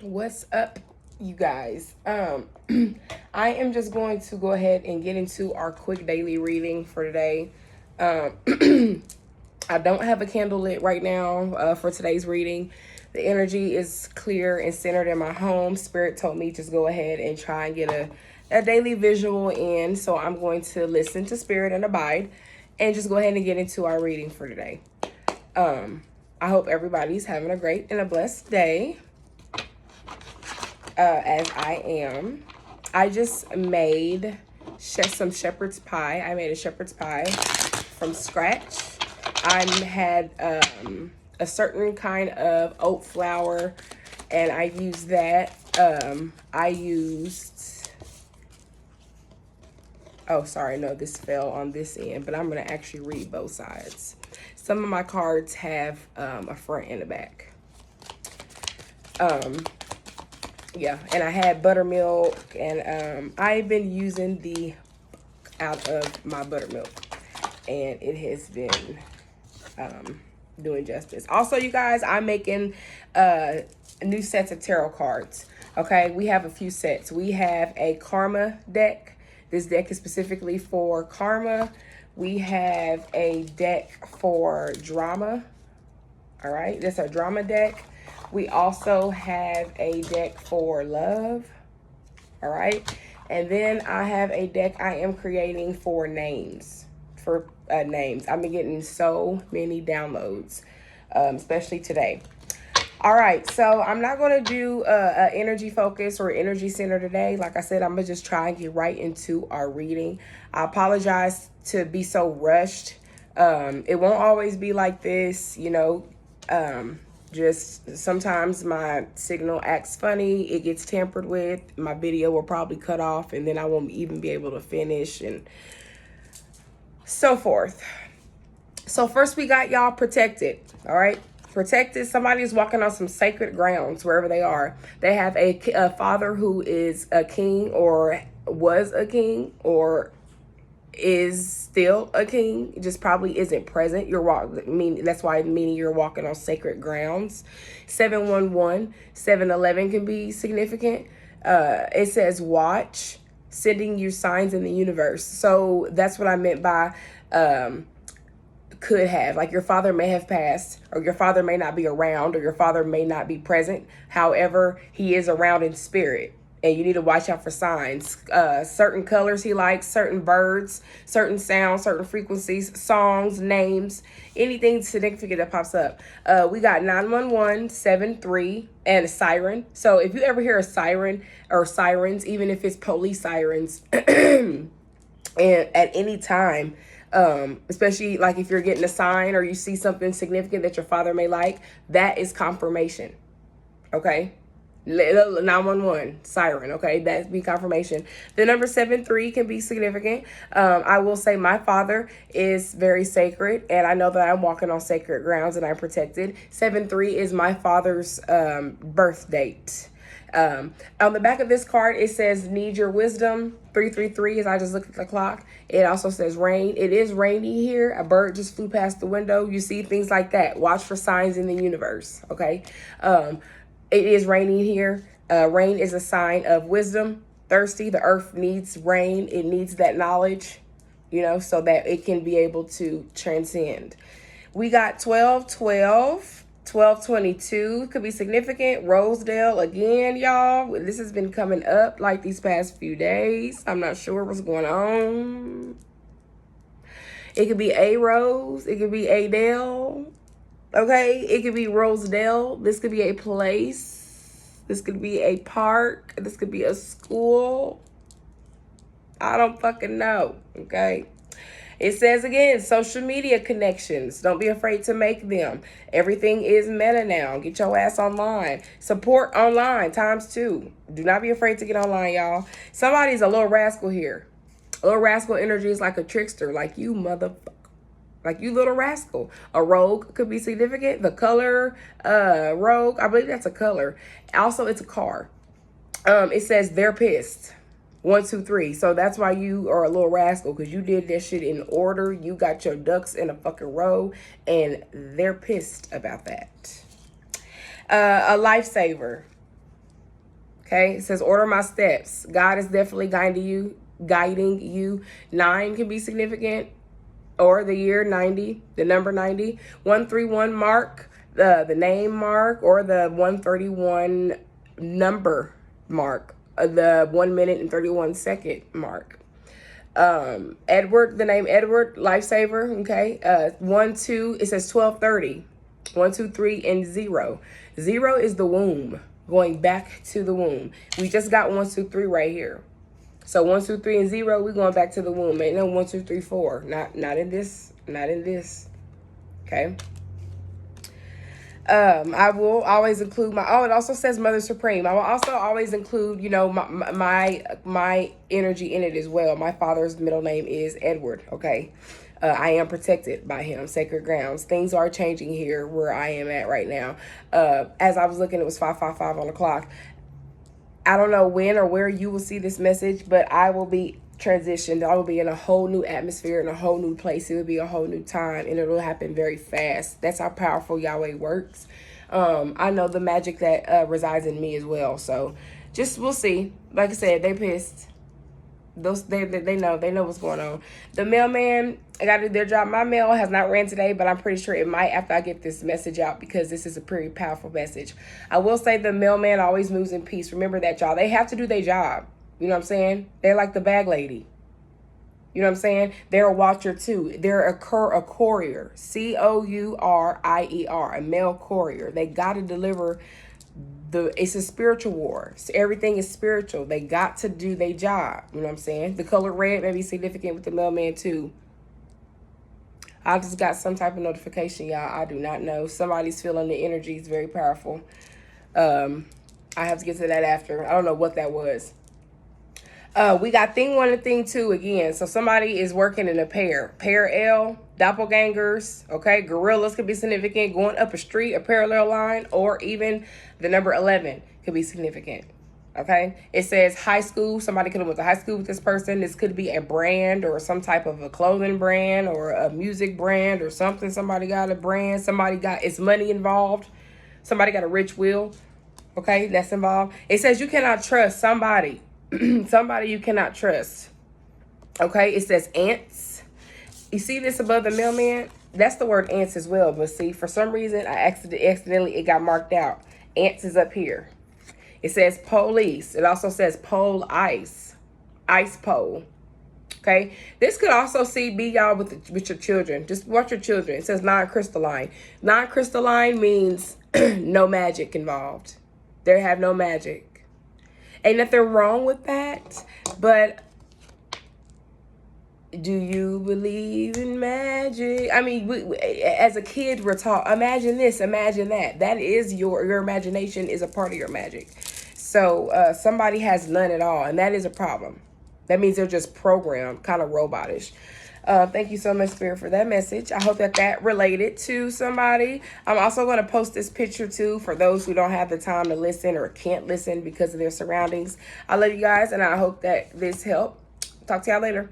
What's up, you guys? I am just going to go ahead and get into our quick daily reading for today. I don't have a candle lit right now for today's reading. The energy is clear and centered in my home. Spirit told me just go ahead and try and get a daily visual in. So I'm going to listen to Spirit and abide and just go ahead and get into our reading for today. I hope everybody's having a great and a blessed day. As I am. I just made some shepherd's pie. I made a shepherd's pie from scratch. I had a certain kind of oat flour, and I used that. I used, oh, sorry, no, this fell on this end, but I'm going to actually read both sides. Some of my cards have a front and a back. Yeah, and I had buttermilk, and I've been using the out of my buttermilk, and it has been doing justice. Also, you guys, I'm making new sets of tarot cards. Okay, we have a few sets. We have a karma deck. This deck is specifically for karma. We have a deck for drama. All right, that's a drama deck. We also have a deck for love. All right. And then I have a deck I am creating for names. For names. I've been getting so many downloads, especially today. All right. So I'm not going to do an energy focus or energy center today. Like I said, I'm going to just try and get right into our reading. I apologize to be so rushed. It won't always be like this, you know. Just sometimes my signal acts funny, it gets tampered with, my video will probably cut off, and then I won't even be able to finish and so forth. So first we got y'all protected. All right, protected. Somebody is walking on some sacred grounds wherever they are. They have a father who is a king or was a king or is still a king, just probably isn't present. That's why meaning you're walking on sacred grounds. 711, 711 can be significant. It says watch, sending you signs in the universe. So that's what I meant by could have, like your father may have passed, or your father may not be around, or your father may not be present. However, he is around in spirit, and you need to watch out for signs. Certain colors he likes, certain birds, certain sounds, certain frequencies, songs, names, anything significant that pops up. We got 911, 73, and a siren. So if you ever hear a siren or sirens, even if it's police sirens, and at any time, especially like if you're getting a sign or you see something significant that your father may like, that is confirmation. Okay. 911 siren. Okay, that's be confirmation. The number 73 can be significant. I will say my father is very sacred, and I know that I'm walking on sacred grounds and I'm protected. 73 is my father's birth date. On the back of this card, it says need your wisdom. 333, as I just looked at the clock. It also says rain. It is rainy here. A bird just flew past the window. You see things like that. Watch for signs in the universe. Okay. It is raining here. Rain is a sign of wisdom. Thirsty. The earth needs rain. It needs that knowledge, you know, so that it can be able to transcend. We got 1212. 1222 could be significant. Rosedale again, y'all. This has been coming up like these past few days. I'm not sure what's going on. It could be a Rose. It could be a Dale. Okay, it could be Rosedale. This could be a place. This could be a park. This could be a school. I don't fucking know. Okay. It says again, social media connections. Don't be afraid to make them. Everything is meta now. Get your ass online. Support online ×2. Do not be afraid to get online, y'all. Somebody's a little rascal here. A little rascal energy is like a trickster, like you motherfucker. Like you little rascal. A rogue could be significant. The color rogue, I believe that's a color. Also, it's a car. It says they're pissed. 1, 2, 3. So that's why you are a little rascal, because you did that shit in order. You got your ducks in a fucking row, and they're pissed about that. A lifesaver. Okay, it says order my steps. God is definitely guiding you. 9 can be significant, or the year 90, the number 90. 131 mark, the name mark, or the 131 number mark, the 1 minute and 31 second mark. Edward, the name Edward, lifesaver. Okay, 1 2, it says 1230. 1 2 3 and 0. 0 is the womb, going back to the womb. We just got 1 2 3 right here. So 1 2 3 and 0, we're going back to the womb. Ain't no 1 2 3 4. Not in this. Not in this. Okay. I will always include my, it also says Mother Supreme. I will also always include, you know, my energy in it as well. My father's middle name is Edward. Okay. I am protected by him. Sacred grounds. Things are changing here where I am at right now. As I was looking, it was 5:55 on the clock. I don't know when or where you will see this message, but I will be transitioned. I will be in a whole new atmosphere, in a whole new place. It will be a whole new time, and it'll happen very fast. That's how powerful Yahweh works. I know the magic that resides in me as well. So just, we'll see. Like I said, they pissed. They know what's going on. The mailman, I got to do their job. My mail has not ran today, but I'm pretty sure it might after I get this message out, because this is a pretty powerful message. I will say the mailman always moves in peace. Remember that, y'all. They have to do their job. You know what I'm saying? They're like the bag lady. You know what I'm saying? They're a watcher too. They're a courier. COURIER, a mail courier. They got to deliver. It's a spiritual war. So everything is spiritual. They got to do their job. You know what I'm saying? The color red may be significant with the mailman too. I just got some type of notification, y'all. I do not know. Somebody's feeling the energy is very powerful. I have to get to that after. I don't know what that was. We got thing 1 and thing 2 again. So somebody is working in a pair. Pair L, doppelgangers, okay? Gorillas could be significant. Going up a street, a parallel line, or even the number 11 could be significant, okay? It says high school. Somebody could have went to high school with this person. This could be a brand or some type of a clothing brand or a music brand or something. Somebody got a brand. Somebody got, it's money involved. Somebody got a rich will, okay? That's involved. It says you cannot trust somebody. Somebody you cannot trust. Okay, it says ants. You see this above the mailman? That's the word ants as well. But see, for some reason, I accidentally, it got marked out. Ants is up here. It says police. It also says pole ice. Ice pole. Okay, this could also be y'all with your children. Just watch your children. It says non-crystalline. Non-crystalline means no magic involved. They have no magic. Ain't nothing wrong with that, but do you believe in magic? I mean, as a kid, we're taught, imagine this, imagine that. That is your imagination is a part of your magic. So somebody has none at all, and that is a problem. That means they're just programmed, kind of robotish. Thank you so much, Spirit, for that message. I hope that related to somebody. I'm also going to post this picture, too, for those who don't have the time to listen or can't listen because of their surroundings. I love you guys, and I hope that this helped. Talk to y'all later.